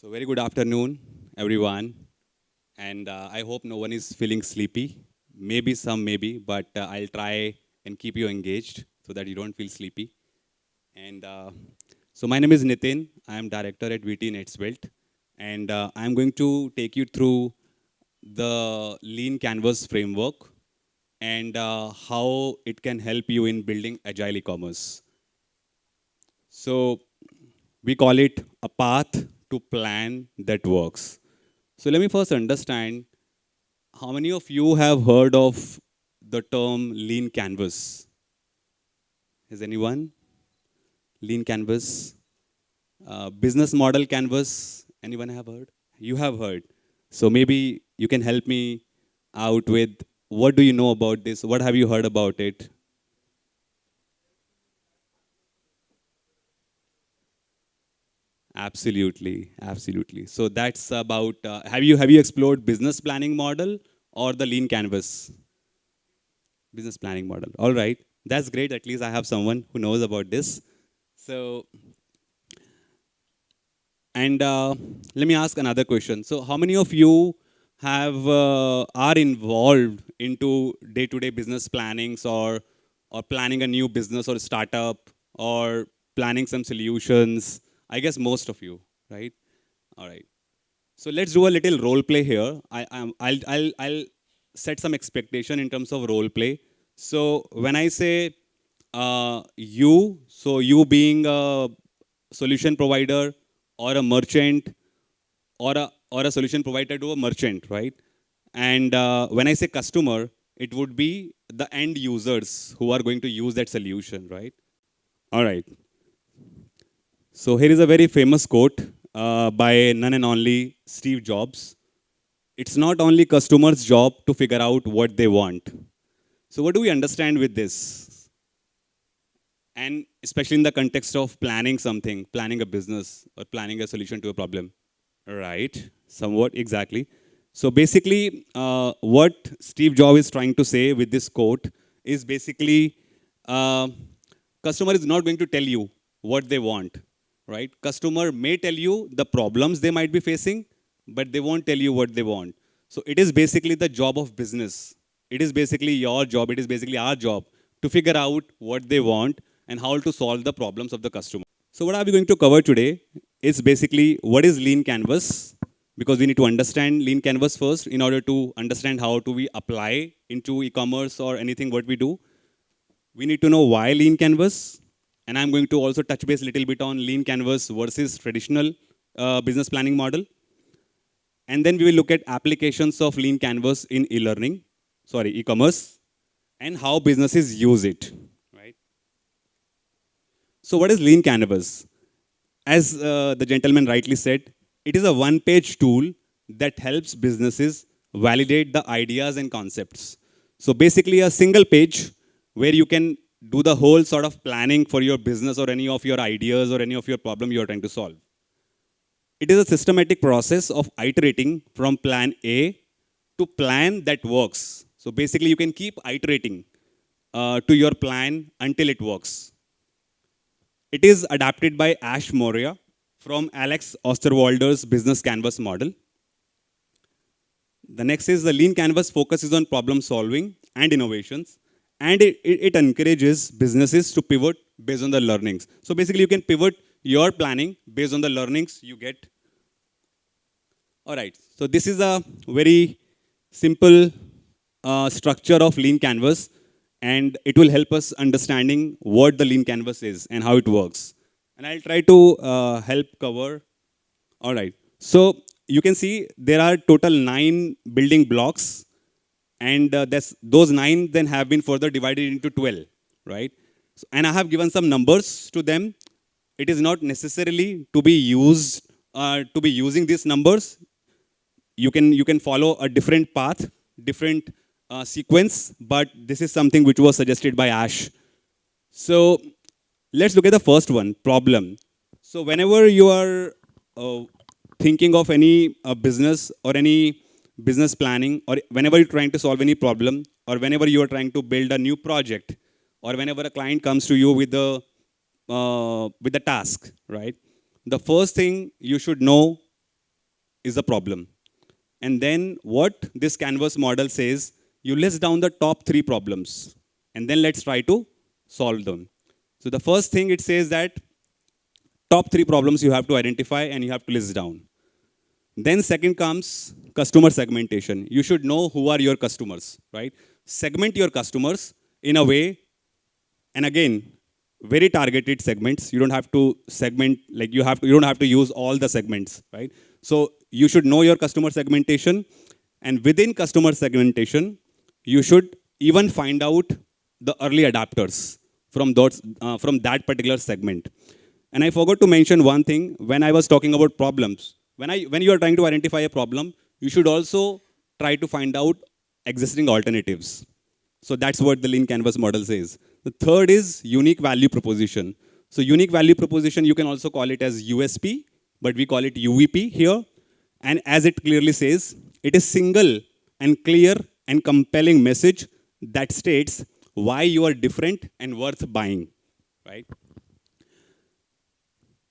So very good afternoon, everyone. And I hope no one is feeling sleepy. Maybe some, maybe, but I'll try and keep you engaged so that you don't feel sleepy. And so my name is Nitin. I am director at VT Netsbuilt. And I'm going to take you through the Lean Canvas framework and how it can help you in building agile e-commerce. So we call it a path to plan that works. So let me first understand how many of you have heard of the term lean canvas? Has anyone? Lean canvas, business model canvas. Anyone have heard? You have heard. So maybe you can help me out with what do you know about this? What have you heard about it? Absolutely, absolutely. So that's about. Have you explored business planning model or the lean canvas? Business planning model. All right, that's great. At least I have someone who knows about this. So, and let me ask another question. So, how many of you have are involved into day-to-day business plannings or planning a new business or startup or planning some solutions? I guess most of you, right? All right. So let's do a little role play here. I'll set some expectation in terms of role play. So when I say so you being a solution provider or a merchant or a solution provider to a merchant, right? And when I say customer, it would be the end users who are going to use that solution, right? All right. So here is a very famous quote by none and only Steve Jobs. It's not only customers' job to figure out what they want. So what do we understand with this? And especially in the context of planning something, planning a business or planning a solution to a problem. Right, somewhat exactly. So basically, what Steve Jobs is trying to say with this quote is basically, uh, customer is not going to tell you what they want, right? Customer may tell you the problems they might be facing, but they won't tell you what they want. So it is basically the job of business. It is basically your job. It is basically our job to figure out what they want and how to solve the problems of the customer. So what are we going to cover today is basically what is lean canvas, because we need to understand lean canvas first in order to understand how do we apply into e-commerce or anything what we do. We need to know why lean canvas, and I'm going to also touch base a little bit on lean canvas versus traditional business planning model. And then we will look at applications of lean canvas in e-commerce, and how businesses use it, right? So what is lean canvas? As the gentleman rightly said, it is a one-page tool that helps businesses validate the ideas and concepts. So basically a single page where you can do the whole sort of planning for your business or any of your ideas or any of your problem you're trying to solve. It is a systematic process of iterating from plan A to plan that works. So basically you can keep iterating to your plan until it works. It is adapted by Ash Moria from Alex Osterwalder's business canvas model. The next is the lean canvas focuses on problem solving and innovations, and it encourages businesses to pivot based on the learnings. So basically, you can pivot your planning based on the learnings you get. All right. So this is a very simple structure of lean canvas, and it will help us understanding what the lean canvas is and how it works. And I'll try to help cover. All right. So you can see there are total 9 building blocks, and those 9 then have been further divided into 12, right? So, and I have given some numbers to them. It is not necessarily to be used to be using these numbers. You can follow a different path, different sequence, but this is something which was suggested by Ash. So let's look at the first one, problem. So whenever you are uh, thinking of any business or any business planning, or whenever you're trying to solve any problem, or whenever you are trying to build a new project, or whenever a client comes to you with the task, right? The first thing you should know is a problem. And then what this canvas model says, you list down the top 3 problems, and then let's try to solve them. So the first thing it says that top 3 problems you have to identify and you have to list down. Then second comes customer segmentation. You should know who are your customers, right? Segment your customers in a way, and again, very targeted segments. You don't have to segment, like you don't have to use all the segments, right? So you should know your customer segmentation, and within customer segmentation, you should even find out the early adapters from that particular segment. And I forgot to mention one thing when I was talking about problems. When you are trying to identify a problem, you should also try to find out existing alternatives. So that's what the lean canvas model says. The third is unique value proposition. So unique value proposition, you can also call it as USP, but we call it UVP here. And as it clearly says, it is single and clear and compelling message that states why you are different and worth buying, right?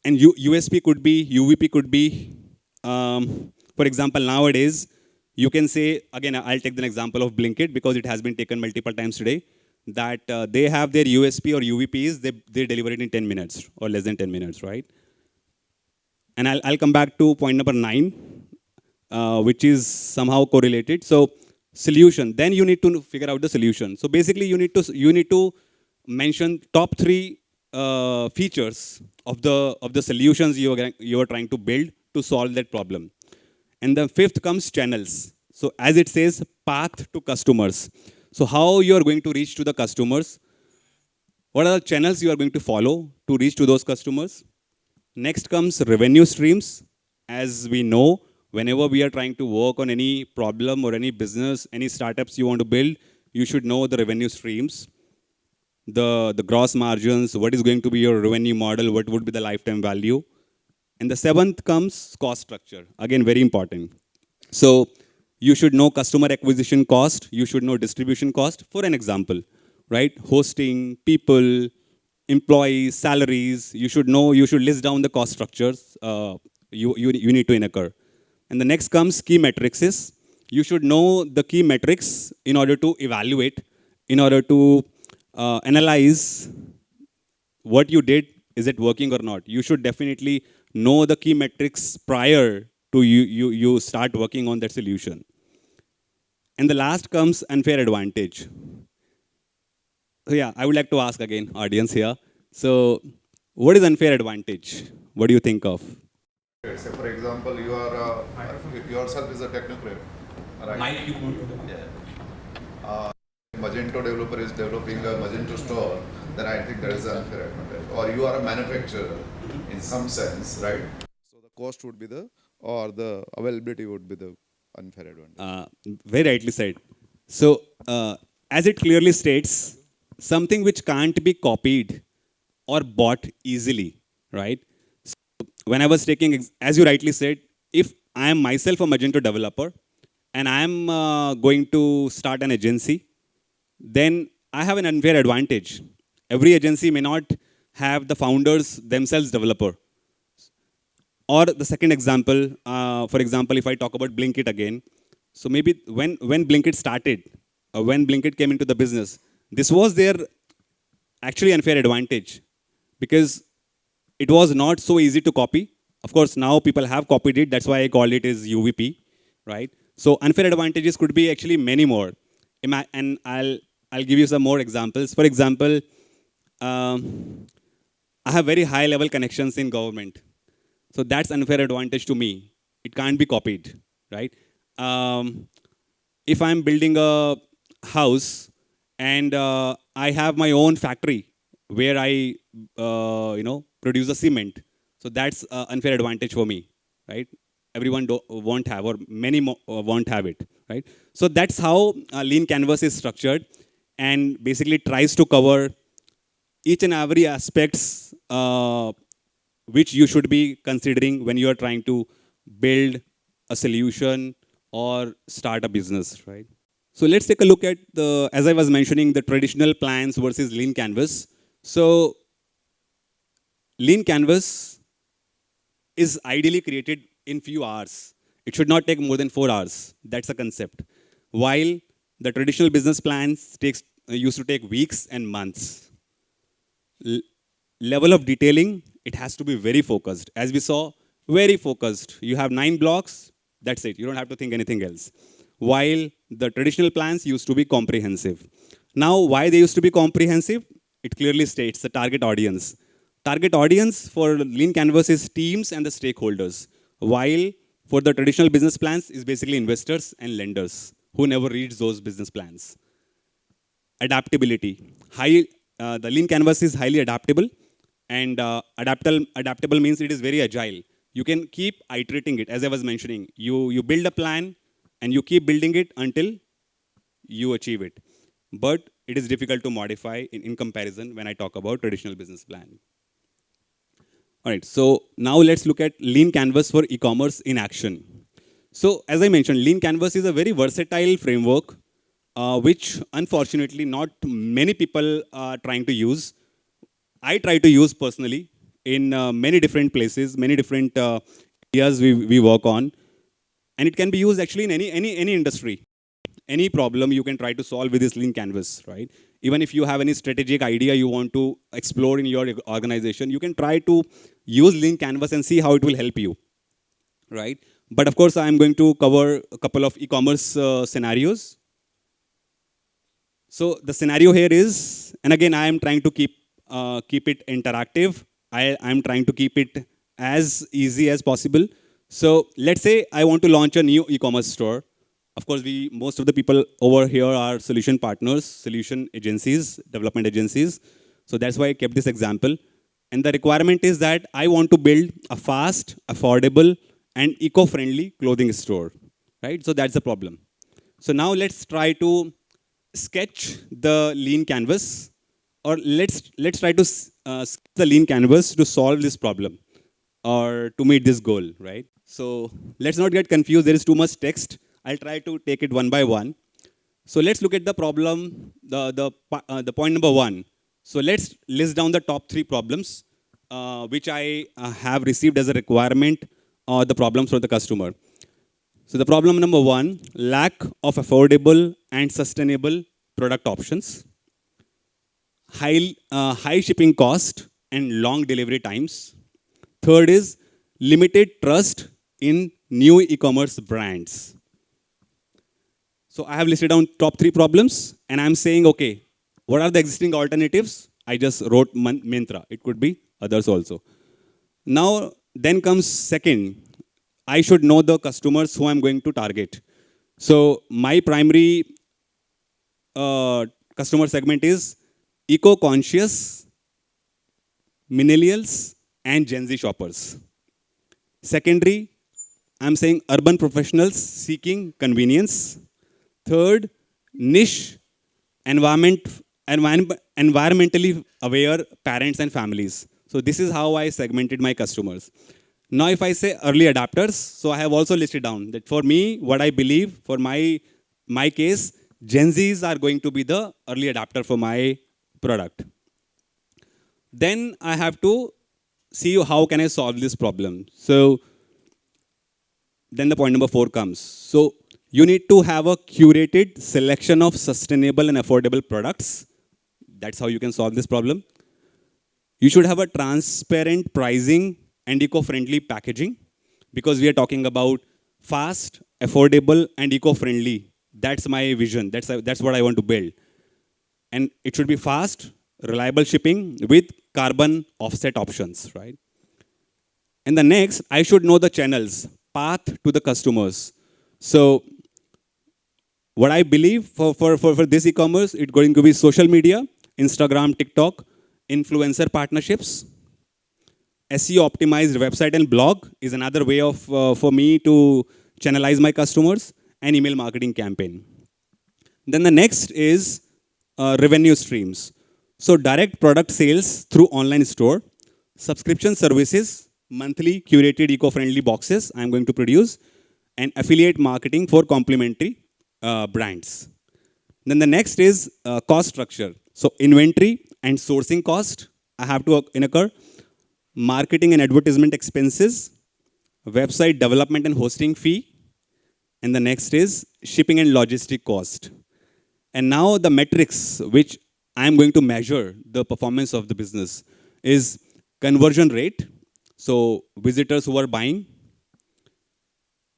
And USP could be, UVP could be, for example, nowadays, you can say, again, I'll take the example of Blinkit because it has been taken multiple times today, that they have their USP or UVPs, they deliver it in 10 minutes or less than 10 minutes, right? And I'll come back to point number 9, which is somehow correlated. So solution, then you need to figure out the solution. So basically you need to mention top 3 features of the solutions you are trying to build to solve that problem. And the 5th comes channels. So as it says, path to customers. So how you are going to reach to the customers? What are the channels you are going to follow to reach to those customers? Next comes revenue streams. As we know, whenever we are trying to work on any problem or any business, any startups you want to build, you should know the revenue streams, the gross margins, what is going to be your revenue model, what would be the lifetime value. And the 7th comes cost structure. Again, very important. So you should know customer acquisition cost, you should know distribution cost. For an example, right? Hosting, people, employees, salaries, you should list down the cost structures you need to incur. And the next comes key metrics. You should know the key metrics in order to evaluate, in order to analyze what you did, is it working or not. You should definitely know the key metrics prior to you start working on that solution. And the last comes unfair advantage. So yeah, I would like to ask again, audience here. So what is unfair advantage? What do you think of? Say for example, you are yourself is a technocrat, right? Magento developer is developing a Magento store, then I think that is an unfair advantage. Or you are a manufacturer in some sense, right? So the cost would be the availability would be the unfair advantage. Very rightly said. So as it clearly states, something which can't be copied or bought easily, right? So when I was taking, as you rightly said, if I am myself a Magento developer and I am going to start an agency, then I have an unfair advantage. Every agency may not have the founders themselves developer. Or the second example, for example, if I talk about Blinkit again, so maybe when Blinkit started, when Blinkit came into the business, this was their actually unfair advantage because it was not so easy to copy. Of course, now people have copied it. That's why I called it as UVP, right? So unfair advantages could be actually many more. And I'll give you some more examples. For example, I have very high level connections in government. So that's unfair advantage to me. It can't be copied, right? If I'm building a house and I have my own factory where I produce a cement, so that's unfair advantage for me, right? Everyone won't have, or many won't have it, right? So that's how Lean Canvas is structured, and basically tries to cover each and every aspects which you should be considering when you are trying to build a solution or start a business, right? So let's take a look at as I was mentioning, the traditional plans versus Lean Canvas. So Lean Canvas is ideally created in few hours. It should not take more than 4 hours. That's a concept. While the traditional business plans used to take weeks and months. Level of detailing, it has to be very focused. As we saw, very focused. You have 9 blocks, that's it. You don't have to think anything else. While the traditional plans used to be comprehensive. Now, why they used to be comprehensive? It clearly states the target audience. Target audience for Lean Canvas is teams and the stakeholders. While for the traditional business plans is basically investors and lenders who never reads those business plans. Adaptability. The Lean Canvas is highly adaptable, and adaptable means it is very agile. You can keep iterating it, as I was mentioning. You build a plan, and you keep building it until you achieve it. But it is difficult to modify in comparison when I talk about traditional business plan. All right, so now let's look at Lean Canvas for e-commerce in action. So as I mentioned, Lean Canvas is a very versatile framework, which unfortunately not many people are trying to use. I try to use personally in many different places, many different areas we work on. And it can be used actually in any industry. Any problem you can try to solve with this Lean Canvas, right? Even if you have any strategic idea you want to explore in your organization, you can try to use Lean Canvas and see how it will help you, right? But of course, I'm going to cover a couple of e-commerce scenarios. So the scenario here is, and again, I am trying to keep it interactive. I'm trying to keep it as easy as possible. So let's say I want to launch a new e-commerce store. Of course, most of the people over here are solution partners, solution agencies, development agencies. So that's why I kept this example. And the requirement is that I want to build a fast, affordable, and eco-friendly clothing store, right? So that's the problem. So now let's try to sketch the Lean Canvas, or let's try to sketch the Lean Canvas to solve this problem or to meet this goal, right? So let's not get confused. There is too much text. I'll try to take it one by one. So let's look at the problem, the point number 1. So let's list down the top 3 problems which I have received as a requirement or the problems for the customer. So the problem number 1, lack of affordable and sustainable product options, high shipping cost and long delivery times. Third is limited trust in new e-commerce brands. So I have listed down top 3 problems, and I'm saying, okay, what are the existing alternatives? I just wrote Myntra. It could be others also. Now, then comes second. I should know the customers who I'm going to target. So my primary customer segment is eco-conscious, millennials, and Gen Z shoppers. Secondary, I'm saying urban professionals seeking convenience. Third, niche, environmentally aware parents and families. So this is how I segmented my customers. Now if I say early adapters, so I have also listed down that for me, what I believe, for my case, Gen Zs are going to be the early adapter for my product. Then I have to see how can I solve this problem. So then the point number 4 comes. So you need to have a curated selection of sustainable and affordable products. That's how you can solve this problem. You should have a transparent pricing and eco-friendly packaging, because we are talking about fast, affordable, and eco-friendly. That's my vision. That's what I want to build. And it should be fast, reliable shipping with carbon offset options, right? And the next, I should know the channels, path to the customers. So what I believe for this e-commerce, it's going to be social media, Instagram, TikTok, influencer partnerships, SEO optimized website and blog is another way of for me to channelize my customers, and email marketing campaign. Then the next is revenue streams. So direct product sales through online store, subscription services, monthly curated eco-friendly boxes I'm going to produce, and affiliate marketing for complementary brands. Then the next is cost structure. So inventory and sourcing cost I have to incur, marketing and advertisement expenses, website development and hosting fee, And the next is shipping and logistic cost. And now the metrics which I'm going to measure the performance of the business is conversion rate. So visitors who are buying,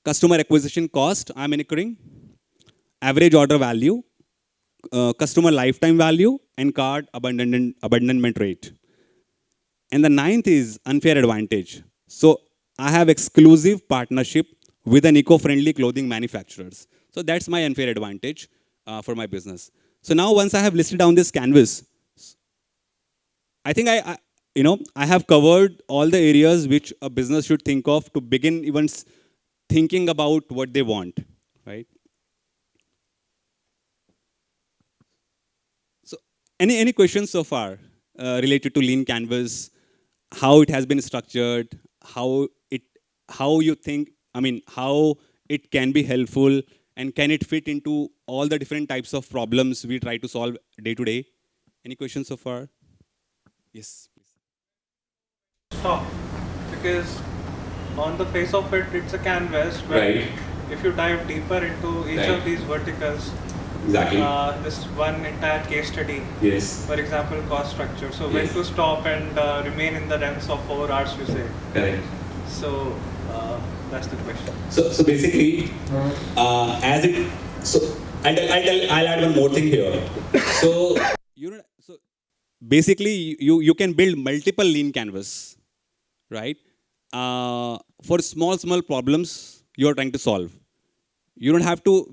customer acquisition cost I'm incurring, average order value, customer lifetime value, and cart abandonment rate. And the ninth is unfair advantage. So I have exclusive partnership with an eco-friendly clothing manufacturers. So that's my unfair advantage for my business. So now once I have listed down this canvas, I think I have covered all the areas which a business should think of to begin even thinking about what they want, right? So any questions so far related to Lean Canvas, how it has been structured, how it how you think, I mean, how it can be helpful, and can it fit into all the different types of problems we try to solve day to day? Any questions so far? Yes, please. Stop, because on the face of it, it's a canvas, but Right. if you dive deeper into each Right. of these verticals, Exactly. this one entire case study, Yes. for example, cost structure. So when Yes. to stop and remain in the realms of 4 hours, you say. Correct. So that's the question. So basically, as it so I'll add one more thing here. So so basically you can build multiple lean canvas, right? For small problems you're trying to solve. You don't have to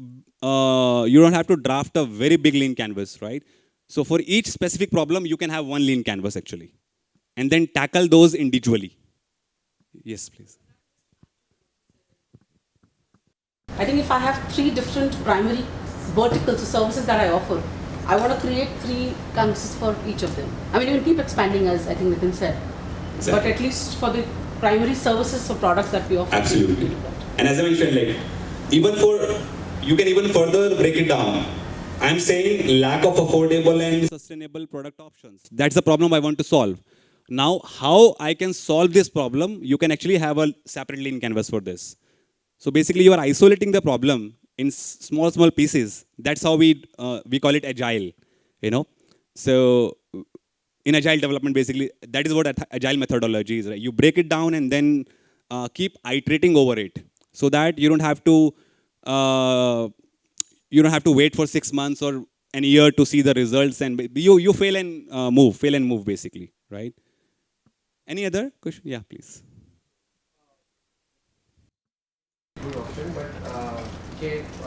draft a very big lean canvas, right? So for each specific problem you can have one lean canvas actually, and then tackle those individually. Yes, please. I think if I have 3 different primary verticals or services that I offer, I want to create 3 canvases for each of them. I mean, you can keep expanding, as I think Nitin said, Exactly. but at least for the primary services or products that we offer. Absolutely. And as I mentioned, like even for you can even further break it down. I'm saying lack of affordable and sustainable product options. That's the problem I want to solve. Now, how I can solve this problem? You can actually have a separate lean canvas for this. So basically, you are isolating the problem in small pieces. That's how we call it agile. You know, so in agile development, basically, that is what agile methodology is. Right? You break it down and then keep iterating over it, so that uh, you don't have to wait for 6 months or an year to see the results, and you fail and move basically, right? Any other question? Yeah, please. Good option, but I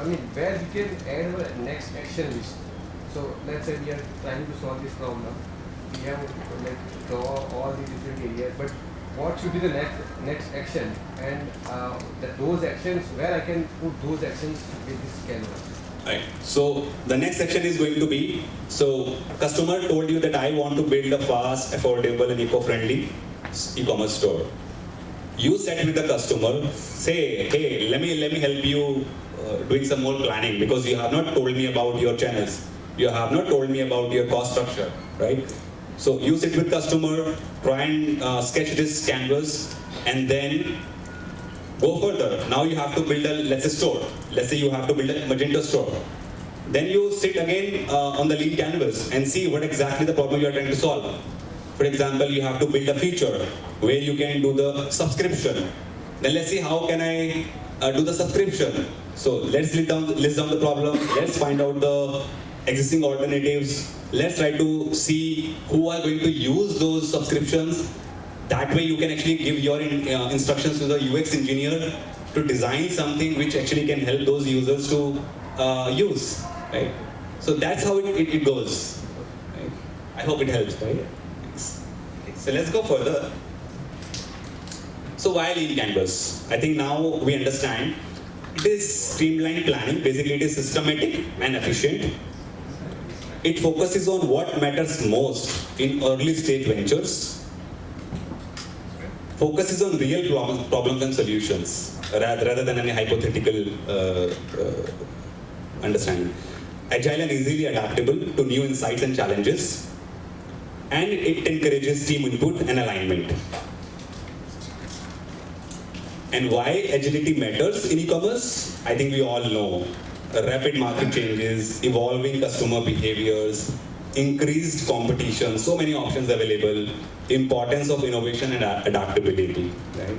mean, where we can add our next action list. So let's say we are trying to solve this problem. We have like draw all the different areas, but what should be the next action, and those actions, where I can put those actions with this canvas. Right. So the next section is going to be, so customer told you that I want to build a fast, affordable and eco-friendly e-commerce store. You sat with the customer, say, hey, let me help you doing some more planning, because you have not told me about your channels. You have not told me about your cost structure, right? So you sit with customer, try and sketch this canvas, and then go further. Now you have to build a, let's say, store. Let's say you have to build a Magento store. Then you sit again on the lean canvas and see what exactly the problem you are trying to solve. For example, you have to build a feature where you can do the subscription. Then let's see how can I do the subscription. So let's list down the problem. Let's find out the existing alternatives. Let's try to see who are going to use those subscriptions. That way you can actually give your instructions to the UX engineer to design something which actually can help those users to use, right? So that's how it goes. Right? I hope it helps, right? Thanks. Okay, so let's go further. So why Lean Canvas? I think now we understand it is streamlined planning. Basically, it is systematic and efficient. It focuses on what matters most in early stage ventures. Focuses on real problems and solutions rather than any hypothetical understanding. Agile and easily adaptable to new insights and challenges. And it encourages team input and alignment. And why agility matters in e-commerce? I think we all know. Rapid market changes, evolving customer behaviors, increased competition, so many options available, importance of innovation and adaptability. Right?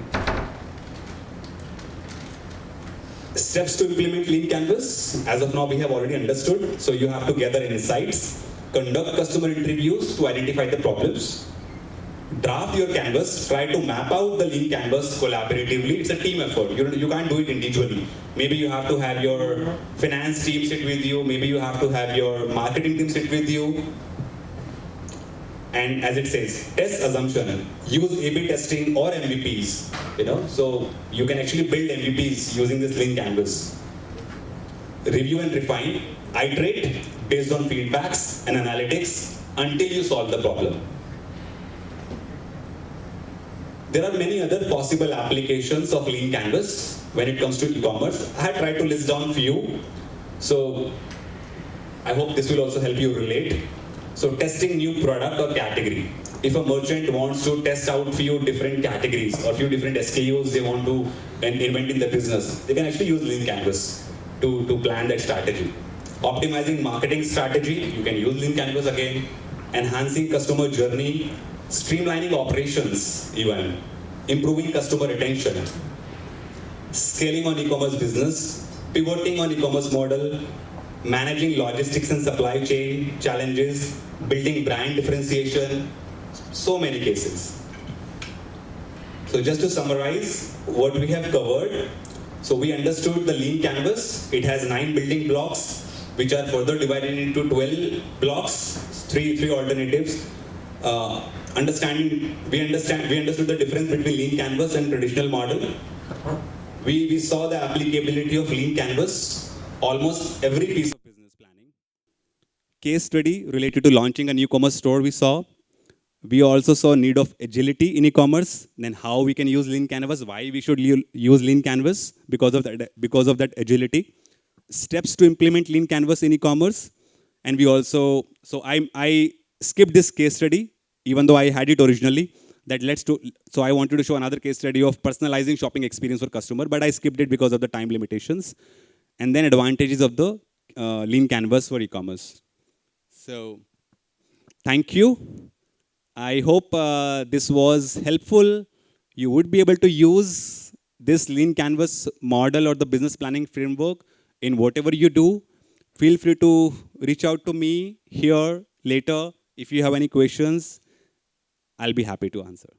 Steps to implement Lean Canvas. As of now, we have already understood. So you have to gather insights, conduct customer interviews to identify the problems, draft your canvas, try to map out the Lean Canvas collaboratively. It's a team effort. You can't do it individually. Maybe you have to have your finance team sit with you. Maybe you have to have your marketing team sit with you. And as it says, test assumption, use A/B testing or MVPs. So you can actually build MVPs using this Lean Canvas. Review and refine, iterate based on feedbacks and analytics until you solve the problem. There are many other possible applications of Lean Canvas when it comes to e-commerce. I have tried to list down few. So I hope this will also help you relate. So testing new product or category. If a merchant wants to test out few different categories or few different SKUs they want to invent in the business, they can actually use Lean Canvas to plan that strategy. Optimizing marketing strategy, you can use Lean Canvas again. Enhancing customer journey, streamlining operations even, improving customer retention, scaling on e-commerce business, pivoting on e-commerce model, managing logistics and supply chain challenges, building brand differentiation, so many cases. So just to summarize what we have covered, so we understood the Lean Canvas. It has 9 building blocks, which are further divided into 12 blocks, three alternatives. We understood the difference between Lean Canvas and traditional model. We saw the applicability of Lean Canvas, almost every piece of business planning. Case study related to launching a new commerce store we saw. We also saw need of agility in e-commerce, then how we can use Lean Canvas, why we should use Lean Canvas because of that agility. Steps to implement Lean Canvas in e-commerce. And we also, so I skipped this case study, even though I had it originally. So I wanted to show another case study of personalizing shopping experience for customer, but I skipped it because of the time limitations. And then advantages of the Lean Canvas for e-commerce. So thank you. I hope this was helpful. You would be able to use this Lean Canvas model or the business planning framework in whatever you do. Feel free to reach out to me here later. If you have any questions, I'll be happy to answer.